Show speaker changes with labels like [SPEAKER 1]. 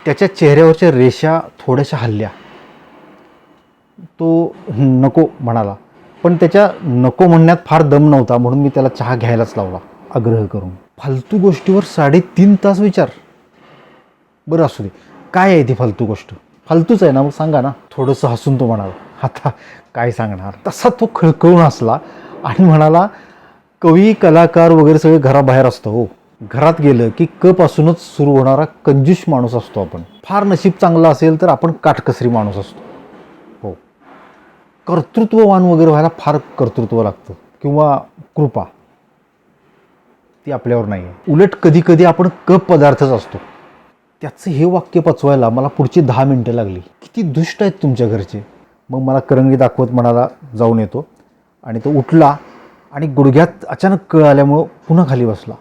[SPEAKER 1] त्याच्या चेहऱ्यावरच्या रेषा थोड्याशा हलल्या. तो नको म्हणाला, पण त्याच्या नको म्हणण्यात फार दम नव्हता, म्हणून मी त्याला चहा घ्यायलाच लावला आग्रह करून. फालतू गोष्टीवर 3.5 तास विचार. बरं असू दे, काय आहे ती फालतू गोष्ट? फालतूच आहे ना, मग सांगा ना. थोडंसं हसून तो म्हणाला, आता काय सांगणार. तसा तो खळखळून हसला आणि म्हणाला, कवी कलाकार वगैरे सगळे घराबाहेर असतो हो. घरात गेलं की क पासूनच सुरू होणारा कंजूस माणूस असतो आपण. फार नशीब चांगलं असेल तर आपण काटकसरी माणूस असतो. हो, कर्तृत्ववान वगैरे व्हायला फार कर्तृत्व लागतं किंवा कृपा, ती आपल्यावर नाही आहे. उलट कधी कधी आपण क पदार्थच असतो. त्याचं हे वाक्य पचवायला मला पुढची 10 मिनिटं लागली. किती दुष्ट आहेत तुमच्या घरचे. मग मला करंगी दाखवत म्हणाला, जाऊन येतो. आणि तो उठला आणि गुडघ्यात अचानक कळ आल्यामुळं पुन्हा खाली बसला.